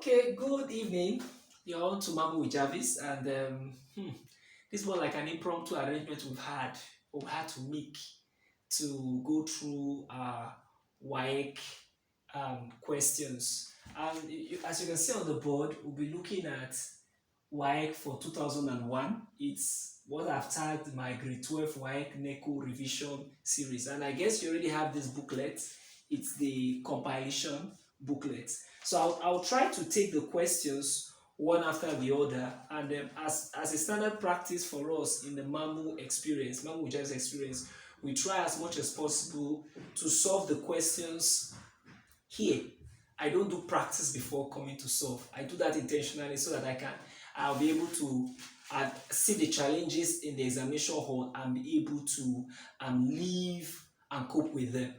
Okay, good evening. You're on to Mambo with Jarvis, and this is more like an impromptu arrangement we had to make to go through WAEC questions. And as you can see on the board, we'll be looking at WAEC for 2001. It's what I've tagged my grade 12 WAEC NECO revision series. And I guess you already have this booklet. It's the compilation booklet. So I'll try to take the questions one after the other, and as a standard practice for us in the Mambo Jazz experience, we try as much as possible to solve the questions here. I don't do practice before coming to solve. I do that intentionally so that I'll be able to see the challenges in the examination hall and be able to live and cope with them.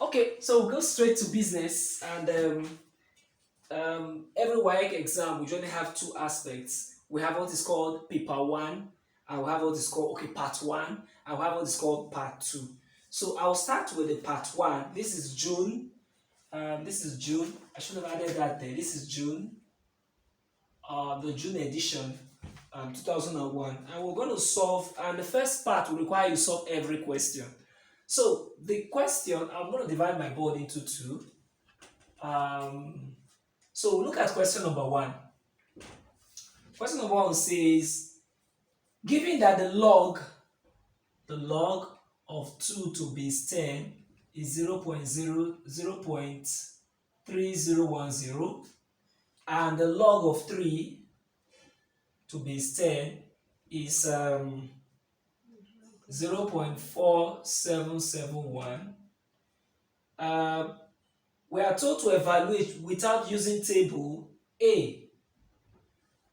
Okay, so we'll go straight to business, and every WAEC exam we usually have two aspects. We have what is called paper one, and we have what is called part one, and we have what is called part two. So I'll start with the part one. This is June. I should have added that there. This is June, the June edition, 2001, and we're going to solve. And the first part will require you solve every question. So the question, I'm going to divide my board into two. So look at question number one. Question number one says, given that the log of 2 to base 10 is 0.3010, and the log of 3 to base 10 is 0.4771. We are told to evaluate without using table A.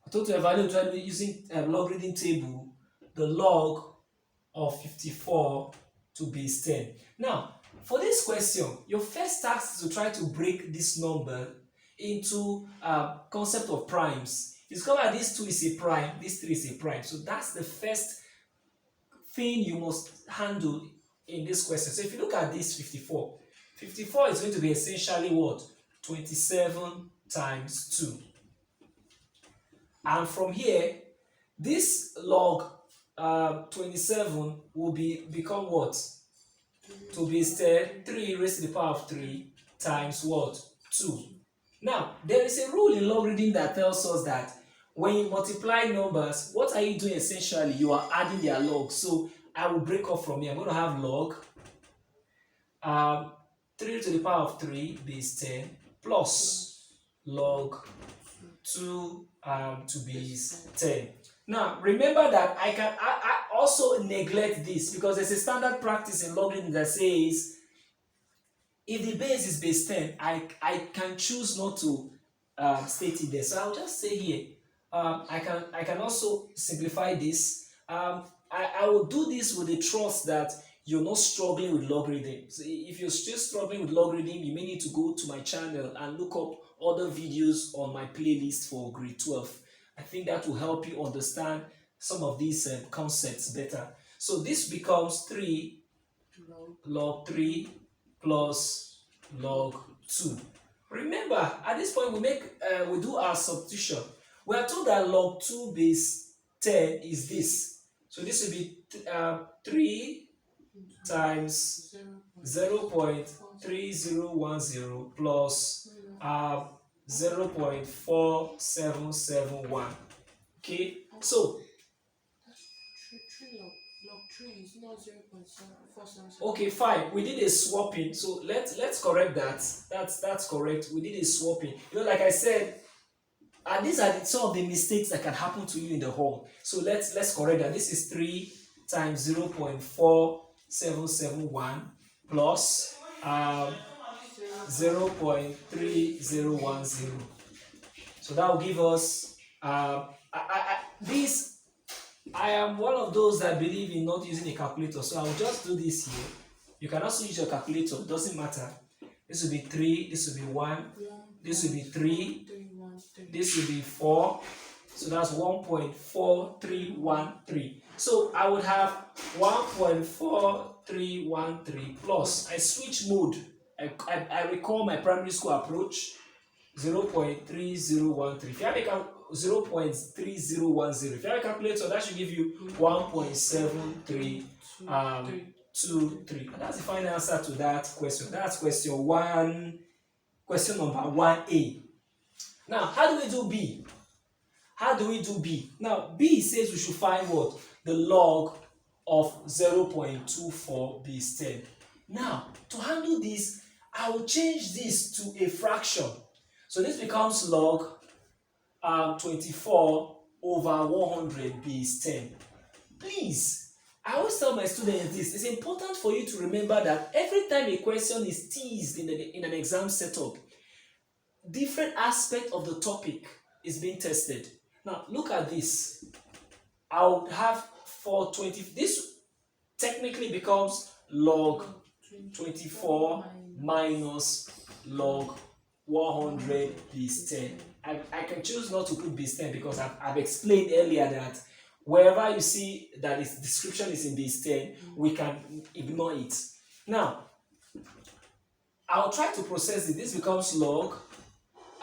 We're told to evaluate without using logarithm table the log of 54 to base 10. Now, for this question, your first task is to try to break this number into concept of primes. Discover this 2 is a prime, this 3 is a prime. So that's the first thing you must handle in this question. So if you look at this 54 is going to be essentially what? 27 times 2. And from here, this log 27 will become what? To base 10, 3 raised to the power of 3 times what? 2. Now, there is a rule in logarithm that tells us that when you multiply numbers, what are you doing essentially? You are adding their log. So I will break off from here. I'm going to have log 3 to the power of 3 base 10 plus log 2 to base 10. Now, remember that I also neglect this because there's a standard practice in logarithm that says if the base is base 10, I can choose not to state it there. So I'll just say here, I can also simplify this. I will do this with the trust that you're not struggling with logarithm. So if you're still struggling with logarithm, you may need to go to my channel and look up other videos on my playlist for grade 12. I think that will help you understand some of these concepts better. So this becomes 3 log 3 plus log 2. Remember, at this point we do our substitution. We are told that log 2 base 10 is this. So this will be 3 times 0.3010 plus 0.4771. Okay, so okay, fine. We did a swapping, so let's correct that. That's correct. We did a swapping. Like I said, and these are some of the mistakes that can happen to you in the hall. So let's correct that. This is 3 times 0.4771 plus 0.3010. So that will give us this. I am one of those that believe in not using a calculator, so I will just do this here. You can also use your calculator, it doesn't matter. This will be 3, this will be 1, this will be 3, this will be 4, so that's 1.4313. So I would have 1.4313 plus, I switch mode I recall my primary school approach, 0.3013. If you have a 0.3010, if you have a calculator, that should give you 1.7323. And that's the final answer to that question. That's question number 1A. Now, how do we do B? Now, B says we should find what? The log of 0.24 base 10. Now, to handle this, I will change this to a fraction. So this becomes log 24 over 100 base 10. Please, I always tell my students this. It's important for you to remember that every time a question is teased in an exam setup, different aspect of the topic is being tested. Now, look at this. I would have for 20, this technically becomes log 24 minus log 100 base 10. I can choose not to put base 10 because I've explained earlier that wherever you see that its description is in base 10, we can ignore it. Now, I'll try to process it. This becomes log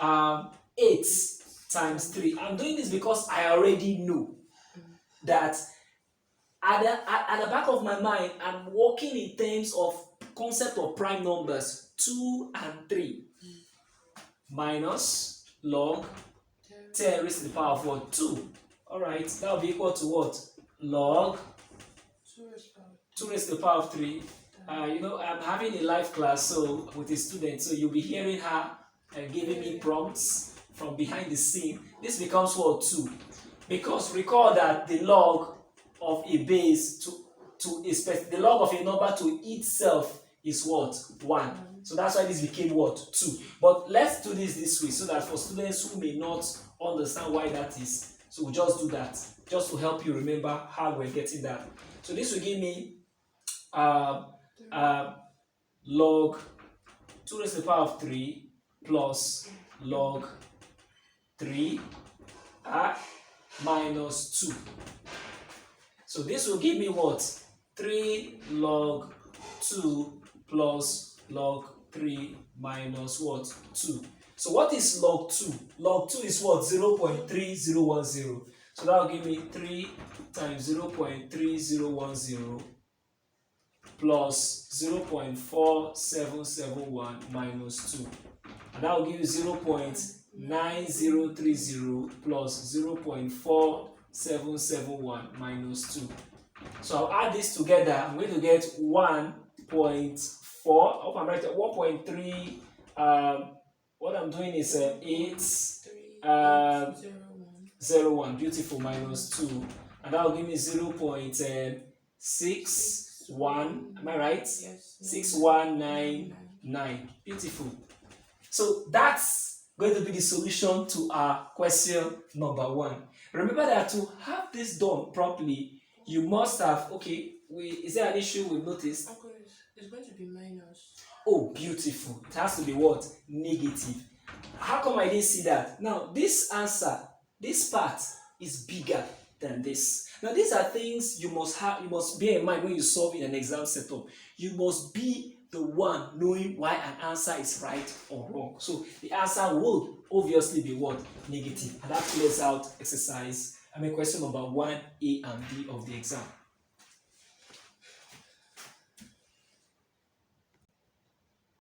8 times 3. I'm doing this because I already know that at the back of my mind, I'm working in terms of concept of prime numbers 2 and 3 minus log 10 raised to the power of what? 2. Alright, that will be equal to what? Log 2 raised to the power of 3. I'm having a live class so with a student, so you'll be hearing her giving me prompts from behind the scene. This becomes what? 2. Because recall that the log of a base the log of a number to itself is what? 1. So that's why this became what? 2. But let's do this way so that for students who may not understand why that is, so we'll just do that just to help you remember how we're getting that. So this will give me log 2 raised to the power of 3 plus log 3 minus 2. So this will give me what? 3 log 2 plus log 3 minus what? 2. So what is log 2? Log 2 is what? 0.3010. So that will give me 3 times 0.3010 plus 0.4771 minus 2. And that will give you 0.9030 plus 0.4771 minus 2. So I'll add this together. I'm going to get 1.4. I hope I'm right. 1.3. What I'm doing is 8.01. Beautiful. Minus 2. And that will give me 0.61. Am I right? Yes. 6199. Beautiful. So that's going to be the solution to our question number 1. Remember that to have this done properly, you must have, is there an issue we've noticed? Okay, it's going to be minus. Oh, beautiful. It has to be what? Negative. How come I didn't see that? Now, this answer, this part is bigger than this. Now, these are things you must bear in mind when you solve in an exam setup. You must be the one knowing why an answer is right or wrong. So the answer would obviously be what? Negative. And that clears out question number 1A and B of the exam.